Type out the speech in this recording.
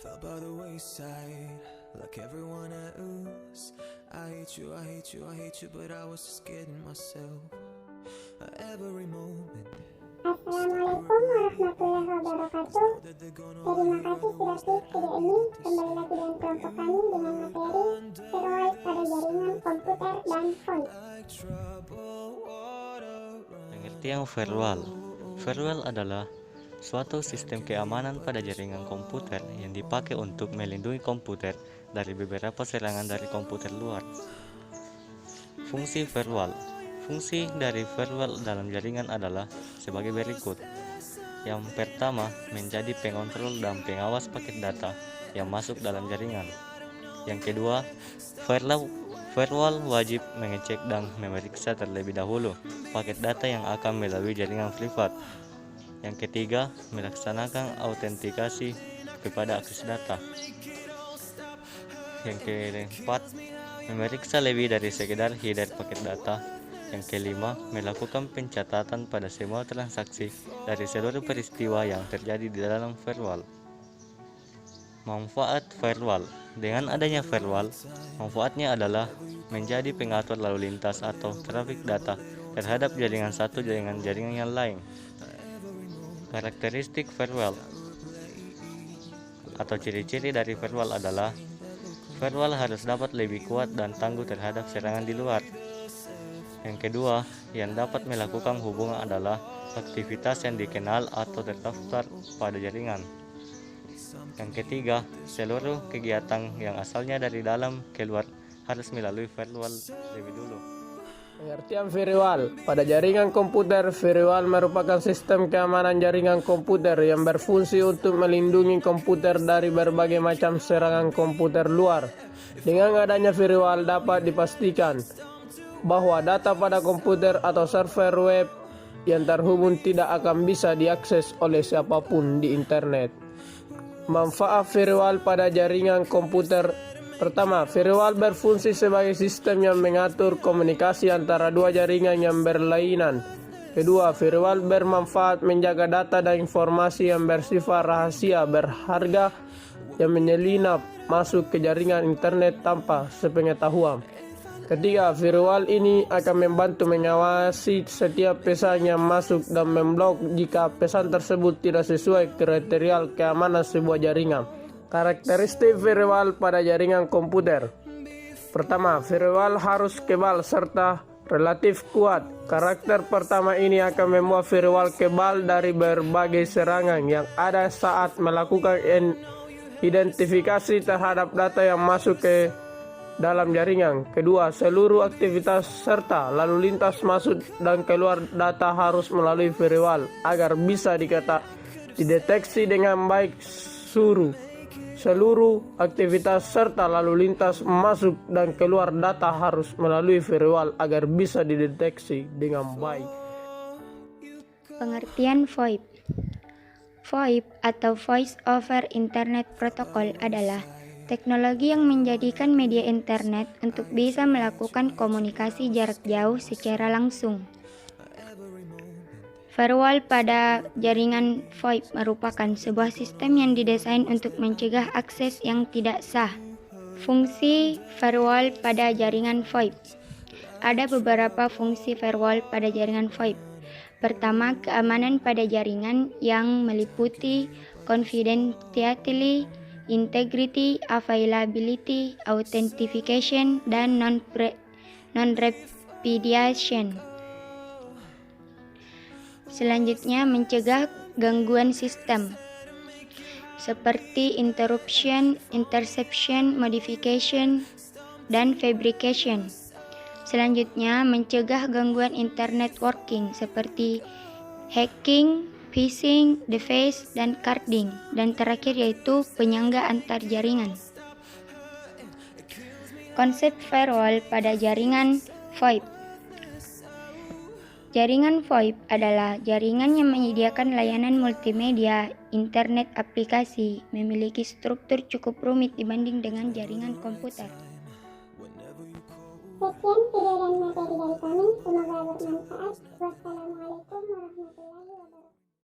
Fell by the wayside, like everyone else. I hate you, I hate you, I hate you, but I was just kidding myself. Every moment. Assalamualaikum warahmatullahi wabarakatuh. Terima kasih sudah klik video ini. Kembali lagi dengan kelompok kami dengan materi steroid pada jaringan komputer dan font. Pengertian firewall. Firewall adalah suatu sistem keamanan pada jaringan komputer yang dipakai untuk melindungi komputer dari beberapa serangan dari komputer luar. Fungsi firewall. Fungsi dari firewall dalam jaringan adalah sebagai berikut. Yang pertama, menjadi pengontrol dan pengawas paket data yang masuk dalam jaringan. Yang kedua, firewall wajib mengecek dan memeriksa terlebih dahulu paket data yang akan melalui jaringan privat. Yang ketiga, melaksanakan autentikasi kepada akses data. Yang keempat, memeriksa lebih dari sekedar header paket data. Yang kelima, melakukan pencatatan pada semua transaksi dari seluruh peristiwa yang terjadi di dalam firewall. Manfaat firewall. Dengan adanya firewall, manfaatnya adalah menjadi pengatur lalu lintas atau trafik data terhadap jaringan satu dengan jaringan yang lain. Karakteristik firewall atau ciri-ciri dari firewall adalah firewall harus dapat lebih kuat dan tangguh terhadap serangan di luar. Yang kedua, yang dapat melakukan hubungan adalah aktivitas yang dikenal atau terdaftar pada jaringan. Yang ketiga, seluruh kegiatan yang asalnya dari dalam keluar harus melalui firewall lebih dulu. Pengertian firewall. Pada jaringan komputer, firewall merupakan sistem keamanan jaringan komputer yang berfungsi untuk melindungi komputer dari berbagai macam serangan komputer luar. Dengan adanya firewall dapat dipastikan bahwa data pada komputer atau server web yang terhubung tidak akan bisa diakses oleh siapapun di internet. Manfaat firewall pada jaringan komputer. Pertama, firewall berfungsi sebagai sistem yang mengatur komunikasi antara dua jaringan yang berlainan. Kedua, firewall bermanfaat menjaga data dan informasi yang bersifat rahasia berharga yang menyelinap masuk ke jaringan internet tanpa sepengetahuan. Ketiga, firewall ini akan membantu mengawasi setiap pesan yang masuk dan memblok jika pesan tersebut tidak sesuai kriteria keamanan sebuah jaringan. Karakteristik firewall pada jaringan komputer. Pertama, firewall harus kebal serta relatif kuat. Karakter pertama ini akan membuat firewall kebal dari berbagai serangan yang ada saat melakukan identifikasi terhadap data yang masuk ke dalam jaringan. Kedua, seluruh aktivitas serta lalu lintas masuk dan keluar data harus melalui firewall agar bisa dideteksi dengan baik. Seluruh aktivitas serta lalu lintas masuk dan keluar data harus melalui firewall agar bisa dideteksi dengan baik. Pengertian VoIP. VoIP atau Voice over Internet Protocol adalah teknologi yang menjadikan media internet untuk bisa melakukan komunikasi jarak jauh secara langsung. Firewall pada jaringan VoIP merupakan sebuah sistem yang didesain untuk mencegah akses yang tidak sah. Fungsi firewall pada jaringan VoIP. Ada beberapa fungsi firewall pada jaringan VoIP. Pertama, keamanan pada jaringan yang meliputi confidentiality, integrity, availability, authentication, dan non-repudiation. Selanjutnya, mencegah gangguan sistem seperti interruption, interception, modification, dan fabrication. Selanjutnya, mencegah gangguan internet working seperti hacking, phishing, device, dan carding. Dan terakhir yaitu penyangga antar jaringan. Konsep firewall pada jaringan VoIP. Jaringan VoIP adalah jaringan yang menyediakan layanan multimedia, internet aplikasi, memiliki struktur cukup rumit dibanding dengan jaringan komputer. Sekian video dan materi dari kami, semoga bermanfaat. Wassalamualaikum warahmatullahi wabarakatuh.